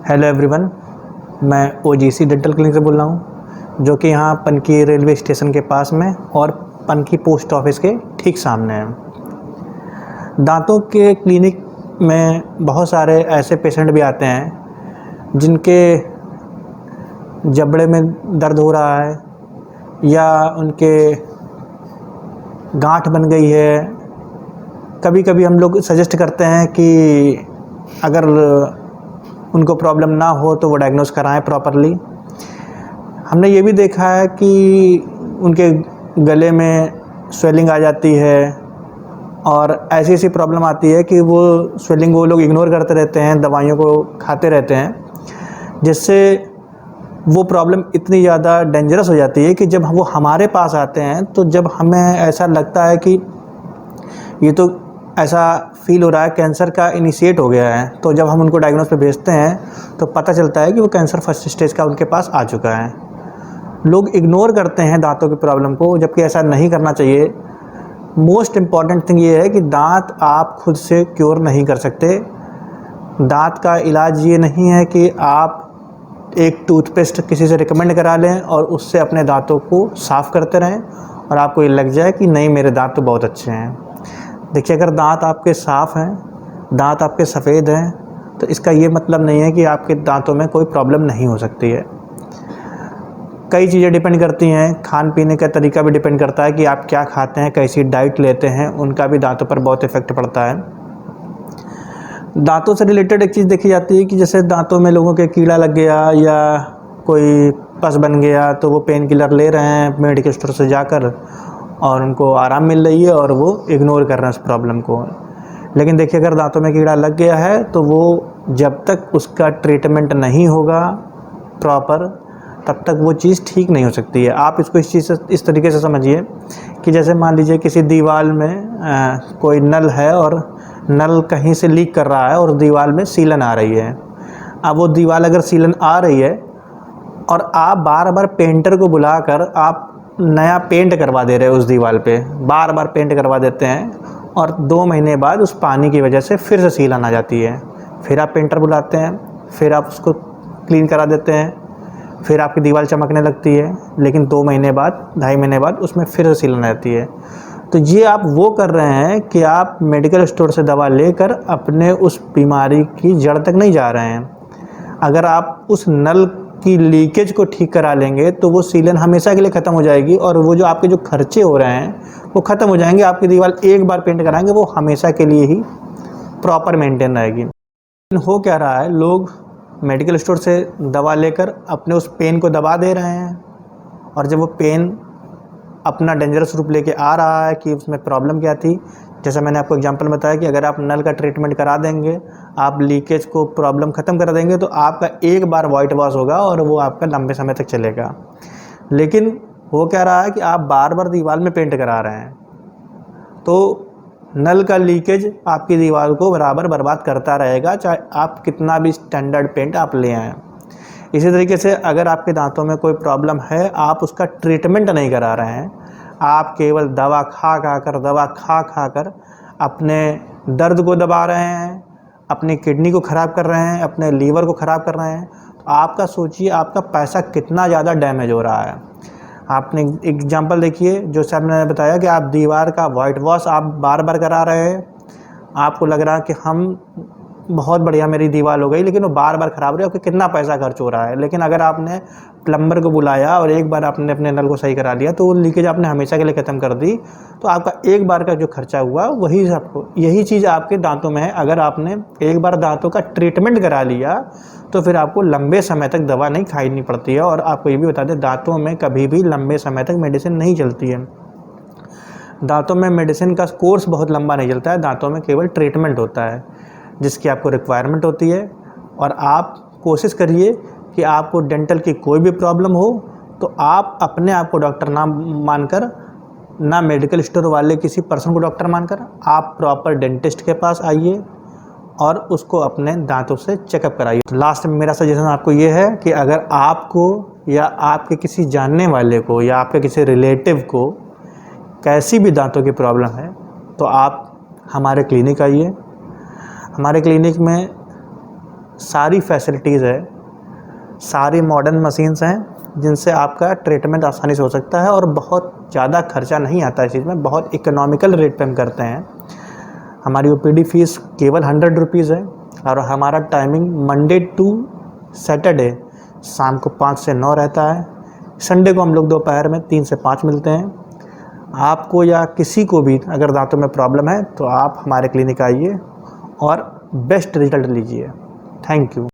Hello everyone, मैं OGC dental clinic से बोल रहा हूँ, जो कि यहाँ पनकी रेलवे स्टेशन के पास में और पनकी पोस्ट ऑफिस के ठीक सामने है। दांतों के क्लिनिक में बहुत सारे ऐसे पेशेंट भी आते हैं जिनके जबड़े में दर्द हो रहा है या उनके गांठ बन गई है। कभी कभी हम लोग सजेस्ट करते हैं कि अगर उनको प्रॉब्लम ना हो तो वो डायग्नोस कराएं प्रॉपरली। हमने ये भी देखा है कि उनके गले में स्वेलिंग आ जाती है और ऐसी ऐसी प्रॉब्लम आती है कि वो स्वेलिंग वो लोग इग्नोर करते रहते हैं, दवाइयों को खाते रहते हैं, जिससे वो प्रॉब्लम इतनी ज़्यादा डेंजरस हो जाती है कि जब वो हमारे पास आते हैं तो जब हमें ऐसा लगता है कि ये तो ऐसा फील हो रहा है कैंसर का इनिशिएट हो गया है, तो जब हम उनको डायग्नोस पे भेजते हैं तो पता चलता है कि वो कैंसर फर्स्ट स्टेज का उनके पास आ चुका है। लोग इग्नोर करते हैं दांतों की प्रॉब्लम को, जबकि ऐसा नहीं करना चाहिए। मोस्ट इम्पॉर्टेंट थिंग ये है कि दांत आप खुद से क्योर नहीं कर सकते। दांत का इलाज ये नहीं है कि आप एक टूथपेस्ट किसी से रिकमेंड करा लें और उससे अपने दांतों को साफ़ करते रहें और आपको ये लग जाए कि नहीं मेरे दांत तो बहुत अच्छे हैं। देखिए, अगर दांत आपके साफ़ हैं, दांत आपके सफ़ेद हैं, तो इसका ये मतलब नहीं है कि आपके दांतों में कोई प्रॉब्लम नहीं हो सकती है। कई चीज़ें डिपेंड करती हैं, खान पीने का तरीका भी डिपेंड करता है कि आप क्या खाते हैं, कैसी डाइट लेते हैं, उनका भी दांतों पर बहुत इफ़ेक्ट पड़ता है। दांतों से रिलेटेड एक चीज़ देखी जाती है कि जैसे दांतों में लोगों के कीड़ा लग गया या कोई पस बन गया तो वो पेन किलर ले रहे हैं मेडिकल स्टोर से जाकर और उनको आराम मिल रही है और वो इग्नोर कर रहे हैं उस प्रॉब्लम को। लेकिन देखिए, अगर दांतों में कीड़ा लग गया है तो वो जब तक उसका ट्रीटमेंट नहीं होगा प्रॉपर, तब तक वो चीज़ ठीक नहीं हो सकती है। आप इसको इस चीज़ से इस तरीके से समझिए कि जैसे मान लीजिए किसी दीवार में कोई नल है और नल कहीं से लीक कर रहा है और दीवार में सीलन आ रही है। अब वो दीवार अगर सीलन आ रही है और आप बार बार पेंटर को बुलाकर आप नया पेंट करवा दे रहे हो, उस दीवार पे बार बार पेंट करवा देते हैं और 2 महीने बाद उस पानी की वजह से फिर से सीलन आ जाती है। फिर आप पेंटर बुलाते हैं, फिर आप उसको क्लीन करा देते हैं, फिर आपकी दीवार चमकने लगती है, लेकिन 2 महीने बाद 2.5 महीने बाद उसमें फिर से सीलन आ जाती है। तो ये आप वो कर रहे हैं कि आप मेडिकल स्टोर से दवा लेकर अपने उस बीमारी की जड़ तक नहीं जा रहे हैं। अगर आप उस नल की लीकेज को ठीक करा लेंगे तो वो सीलन हमेशा के लिए ख़त्म हो जाएगी और वो जो आपके जो खर्चे हो रहे हैं वो ख़त्म हो जाएंगे। आपकी दीवार एक बार पेंट कराएंगे वो हमेशा के लिए ही प्रॉपर मेंटेन रहेगी। हो क्या रहा है, लोग मेडिकल स्टोर से दवा लेकर अपने उस पेन को दबा दे रहे हैं और जब वो पेन अपना डेंजरस रूप लेके आ रहा है कि उसमें प्रॉब्लम क्या थी, जैसा मैंने आपको एग्जांपल बताया कि अगर आप नल का ट्रीटमेंट करा देंगे, आप लीकेज को प्रॉब्लम ख़त्म कर देंगे तो आपका एक बार वाइट वॉश होगा और वो आपका लंबे समय तक चलेगा। लेकिन हो क्या रहा है कि आप बार बार दीवार में पेंट करा रहे हैं, तो नल का लीकेज आपकी दीवार को बराबर बर्बाद करता रहेगा, चाहे आप कितना भी स्टैंडर्ड पेंट आप ले आएँ। इसी तरीके से अगर आपके दांतों में कोई प्रॉब्लम है, आप उसका ट्रीटमेंट नहीं करा रहे हैं, आप केवल दवा खा कर अपने दर्द को दबा रहे हैं, अपनी किडनी को ख़राब कर रहे हैं, अपने लीवर को ख़राब कर रहे हैं, तो आपका सोचिए आपका पैसा कितना ज़्यादा डैमेज हो रहा है। आपने एग्जांपल देखिए, जो सर ने बताया कि आप दीवार का वाइट वॉश आप बार बार करा रहे हैं, आपको लग रहा है कि हम बहुत बढ़िया मेरी दीवार हो गई, लेकिन वो बार बार ख़राब हो रही है, आपको कितना पैसा खर्च हो रहा है। लेकिन अगर आपने प्लम्बर को बुलाया और एक बार आपने अपने नल को सही करा लिया तो वो लीकेज आपने हमेशा के लिए ख़त्म कर दी, तो आपका एक बार का जो खर्चा हुआ वही आपको, यही चीज़ आपके दांतों में है। अगर आपने एक बार दांतों का ट्रीटमेंट करा लिया तो फिर आपको लंबे समय तक दवा नहीं खानी पड़ती है। और आपको ये भी बता दें, दांतों में कभी भी लंबे समय तक मेडिसिन नहीं चलती है। दांतों में मेडिसिन का कोर्स बहुत लंबा नहीं चलता है, दांतों में केवल ट्रीटमेंट होता है जिसकी आपको रिक्वायरमेंट होती है। और आप कोशिश करिए कि आपको डेंटल की कोई भी प्रॉब्लम हो तो आप अपने आप को डॉक्टर ना मानकर, ना मेडिकल स्टोर वाले किसी पर्सन को डॉक्टर मानकर, आप प्रॉपर डेंटिस्ट के पास आइए और उसको अपने दांतों से चेकअप कराइए। तो लास्ट में मेरा सजेशन आपको ये है कि अगर आपको या आपके किसी जानने वाले को या आपके किसी रिलेटिव को कैसी भी दांतों की प्रॉब्लम है तो आप हमारे क्लिनिक आइए। हमारे क्लिनिक में सारी फैसिलिटीज़ है, सारी मॉडर्न मशीन्स हैं जिनसे आपका ट्रीटमेंट आसानी से हो सकता है और बहुत ज़्यादा खर्चा नहीं आता है इस चीज़ में, बहुत इकोनॉमिकल रेट पे हम करते हैं। हमारी ओपीडी फ़ीस केवल 100 रुपीज़ है और हमारा टाइमिंग मंडे टू सैटरडे शाम को 5 से 9 रहता है। संडे को हम लोग दोपहर में 3 से 5 मिलते हैं। आपको या किसी को भी अगर दांतों में प्रॉब्लम है तो आप हमारे क्लिनिक आइए और बेस्ट रिजल्ट लीजिए। Thank you.